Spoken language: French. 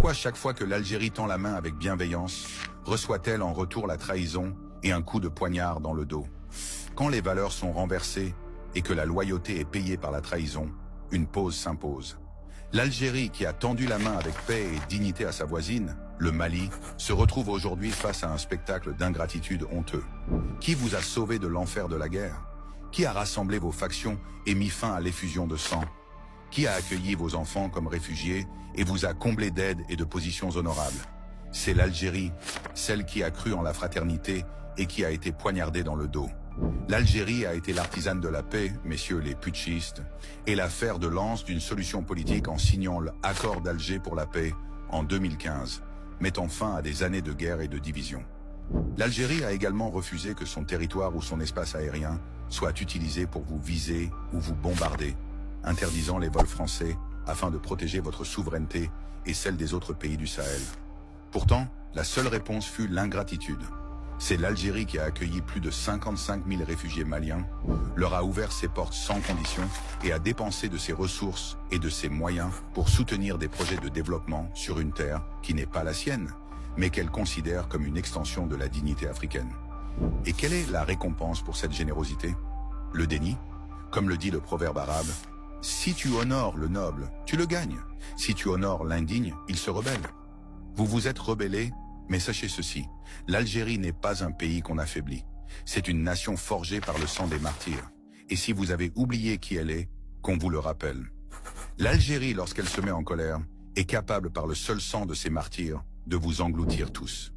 Pourquoi chaque fois que l'Algérie tend la main avec bienveillance, reçoit-elle en retour la trahison et un coup de poignard dans le dos? Quand les valeurs sont renversées et que la loyauté est payée par la trahison, une pause s'impose. L'Algérie, qui a tendu la main avec paix et dignité à sa voisine, le Mali, se retrouve aujourd'hui face à un spectacle d'ingratitude honteux. Qui vous a sauvé de l'enfer de la guerre? Qui a rassemblé vos factions et mis fin à l'effusion de sang? Qui a accueilli vos enfants comme réfugiés et vous a comblé d'aide et de positions honorables? C'est l'Algérie, celle qui a cru en la fraternité et qui a été poignardée dans le dos. L'Algérie a été l'artisane de la paix, messieurs les putschistes, et la fer de lance d'une solution politique en signant l'accord d'Alger pour la paix en 2015, mettant fin à des années de guerre et de division. L'Algérie a également refusé que son territoire ou son espace aérien soit utilisé pour vous viser ou vous bombarder, interdisant les vols français afin de protéger votre souveraineté et celle des autres pays du Sahel. Pourtant, la seule réponse fut l'ingratitude. C'est l'Algérie qui a accueilli plus de 55 000 réfugiés maliens, leur a ouvert ses portes sans condition et a dépensé de ses ressources et de ses moyens pour soutenir des projets de développement sur une terre qui n'est pas la sienne, mais qu'elle considère comme une extension de la dignité africaine. Et quelle est la récompense pour cette générosité? Le déni? Comme le dit le proverbe arabe, « Si tu honores le noble, tu le gagnes. Si tu honores l'indigne, il se rebelle. » Vous vous êtes rebellés, mais sachez ceci, l'Algérie n'est pas un pays qu'on affaiblit. C'est une nation forgée par le sang des martyrs. Et si vous avez oublié qui elle est, qu'on vous le rappelle. L'Algérie, lorsqu'elle se met en colère, est capable par le seul sang de ses martyrs de vous engloutir tous.